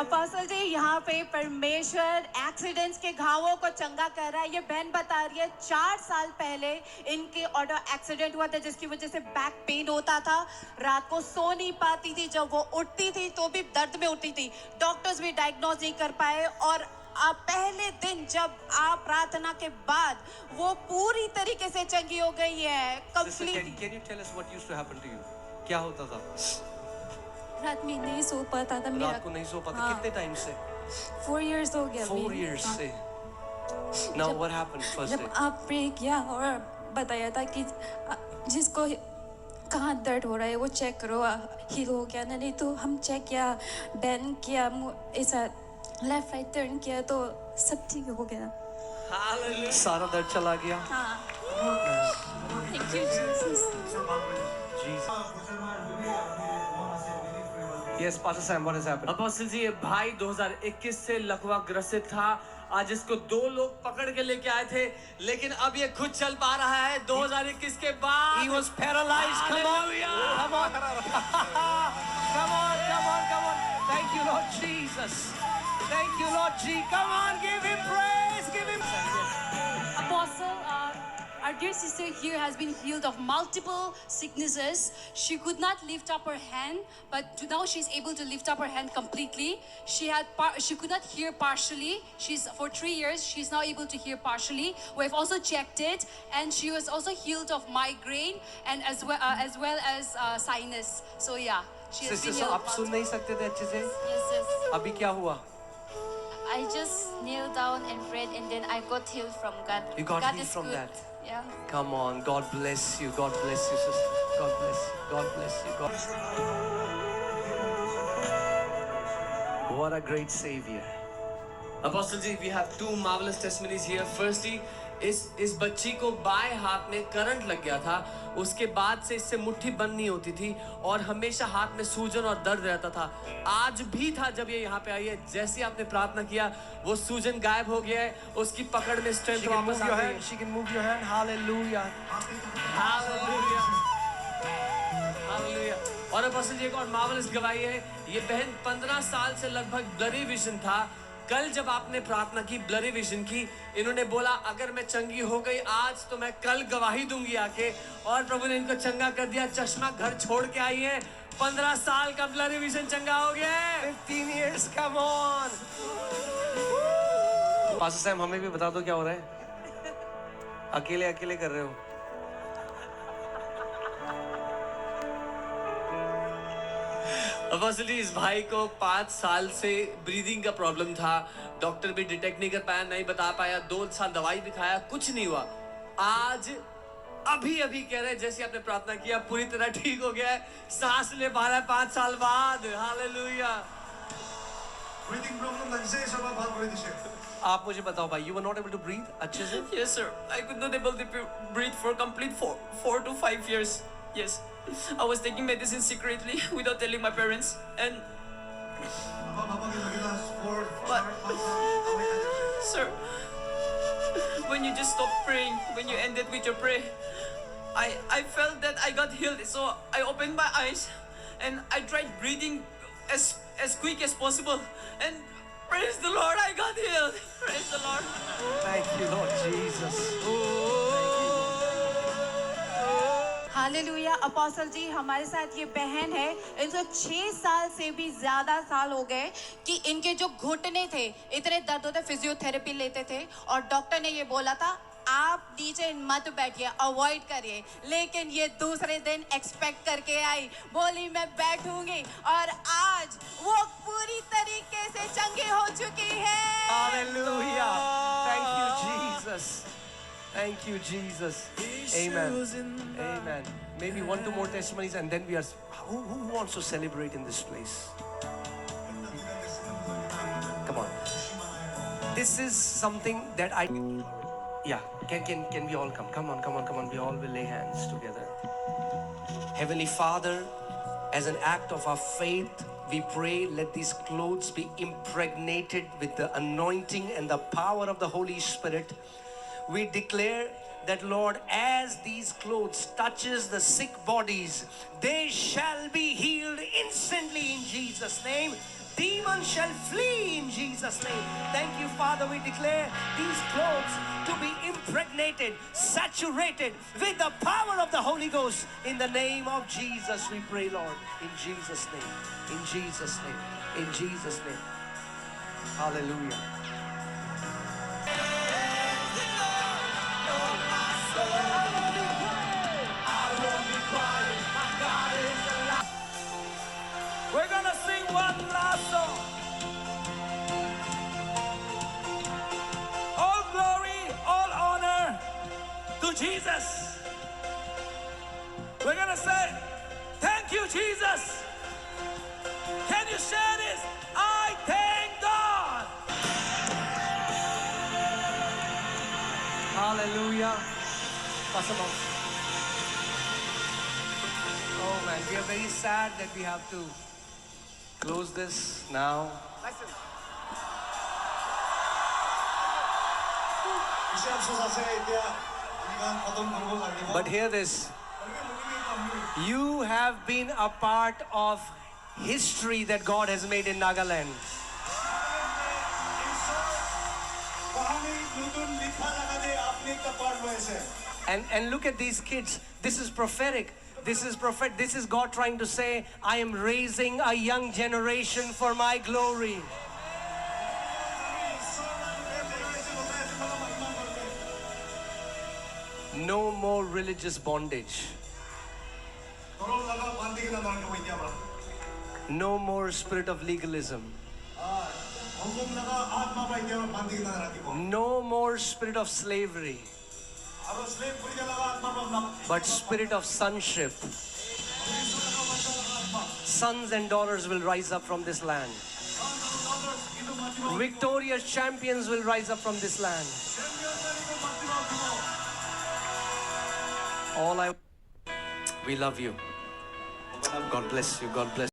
Apostle जी, यहाँ पे परमेश्वर एक्सीडेंट्स के घावों को चंगा कर रहा है। ये बहन बता रही है 4 साल पहले इनके ऑटो एक्सीडेंट हुआ था, जिसकी वजह से बैक पेन होता था, रात को सो नहीं पाती थी, जब वो उठती थी तो भी दर्द में उठती थी, डॉक्टर्स भी डायग्नोज नहीं कर पाए। और पहले दिन जब आप प्रार्थना के बाद वो पूरी तरीके से चंगी हो गई है complete. Can you tell us what used to happen to you? क्या होता था? रात में नहीं सो पाता था मेरा। रात को नहीं सो पाता। हाँ। कितने टाइम से? 4 years हो गया। 4 years से। Now what happened first day? जब आप प्रे किया और बताया था कि जिसको कहाँ दर्द हो रहा है वो चेक करो, हील हो गया ना। नहीं तो हम चेक किया, बैंड किया, ऐसा लेफ्ट राइट टर्न किया तो सब ठीक हो गया। Hallelujah. सारा दर्द चला गया। हाँ। Thank you Jesus. Yes, Pastor Sam, what has happened? Apostle ji, ये भाई 2021 से लकवा ग्रसित था। आज इसको 2 लोग पकड़ के लेके आए थे, लेकिन अब ये खुद चल पा रहा है 2021 के बाद। He was paralyzed. Come on. Come on. Come on. Come on. Come on. Thank you, Lord Jesus. Thank you, Lord G. Come on, give him praise. Give him. Apostle, our dear sister here has been healed of multiple sicknesses. She could not lift up her hand, but now she's able to lift up her hand completely. She could not hear partially. For 3 years she's now able to hear partially. We've also checked it, and she was also healed of migraine and as well as sinus. So yeah, she has been Sister, healed. आप सुन नहीं सकते थे अच्छे से? Yes. अभी क्या हुआ? I just kneeled down and prayed, and then I got healed from God. You got God healed is from good. that. Yeah. Come on, God bless you. God bless you, sister. God bless you. God bless you. What a great Savior. Apostle ji, we have 2 marvelous testimonies here. Firstly, इस बच्ची को बाएं हाथ में current लग गया था। उसके बाद से इससे मुट्ठी बंद नहीं होती थी और हमेशा हाथ में सूजन और दर्द रहता था। आज भी था जब ये यहाँ पे आई है। जैसे आपने प्रार्थना किया, वो सूजन गायब हो गया है, उसकी पकड़ में स्ट्रेंथ वापस आ गई है। She can move your hand. Hallelujah. Hallelujah. Hallelujah. और अपोस्टल जी, एक और मार्वलस गवाही है। ये बहन 15 साल से लगभग ब्लरी विजन था। कल जब आपने प्रार्थना की ब्लरी विजन की, इन्होंने बोला अगर मैं चंगी हो गई आज तो मैं कल गवाही दूंगी आके, और प्रभु ने इनको चंगा कर दिया। चश्मा घर छोड़ के आई है। 15 साल का ब्लरी विजन चंगा हो गया है। 15 years, come on. Pastor Sam, हमें भी बता दो क्या हो रहा है? अकेले कर रहे हो? अपोस्टल जी, इस भाई को 5 साल से ब्रीदिंग का प्रॉब्लम था। डॉक्टर भी डिटेक्ट नहीं कर पाया, नहीं बता पाया। 2 साल दवाई भी खाया, कुछ नहीं हुआ। आज अभी कह रहे हैं जैसे आपने प्रार्थना किया पूरी तरह ठीक हो गया है, सांस ले पा रहा है 5 साल बाद। हालेलुया। ब्रीथिंग प्रॉब्लम लगसे सब बात बोल दीजिए। आप मुझे बताओ भाई, you were not able to breathe अच्छे से? Yes, sir. I could not able to breathe for complete 4 to 5 years. Yes. I was taking medicine secretly without telling my parents, and sir, when you just stopped praying, when you ended with your prayer, I felt that I got healed. So I opened my eyes and I tried breathing as quick as possible, and praise the Lord, I got healed. Praise the Lord. Thank you, Lord Jesus. Hallelujah. Apostle ji, हमारे साथ ये बहन है, इनको 6 साल से भी ज्यादा साल हो गए कि इनके जो घुटने थे इतने दर्द होते, फिजियोथेरेपी लेते थे और डॉक्टर ने ये बोला था आप नीचे मत बैठिए, अवॉइड करिए। लेकिन ये दूसरे दिन एक्सपेक्ट करके आई, बोली मैं बैठूंगी, और आज वो पूरी तरीके से चंगी हो चुकी है। Hallelujah. Thank you, Jesus. Thank you, Jesus. Amen. Amen. Maybe 1-2 more testimonies and then we are... Who wants to celebrate in this place? Come on. This is something that I... Yeah. Can we all come? Come on. We all will lay hands together. Heavenly Father, as an act of our faith, we pray, let these clothes be impregnated with the anointing and the power of the Holy Spirit. We declare that, Lord, as these clothes touches the sick bodies, they shall be healed instantly in Jesus' name. Demons shall flee in Jesus' name. Thank you, Father. We declare these clothes to be impregnated, saturated with the power of the Holy Ghost. In the name of Jesus, we pray, Lord. In Jesus' name. In Jesus' name. In Jesus' name. Hallelujah. We're gonna sing one last song. All glory, all honor to Jesus. We're gonna say, thank you, Jesus. Can you share this? I thank God. Hallelujah. Pass them on. Oh man, we are very sad that we have to close this now. But hear this. You have been a part of history that God has made in Nagaland. And look at these kids. This is prophetic. This is prophet. This is God trying to say, I am raising a young generation for my glory. No more religious bondage. No more spirit of legalism. No more spirit of slavery. But spirit of sonship. Sons and daughters will rise up from this land. Victorious champions will rise up from this land. We love you. God bless you. God bless you.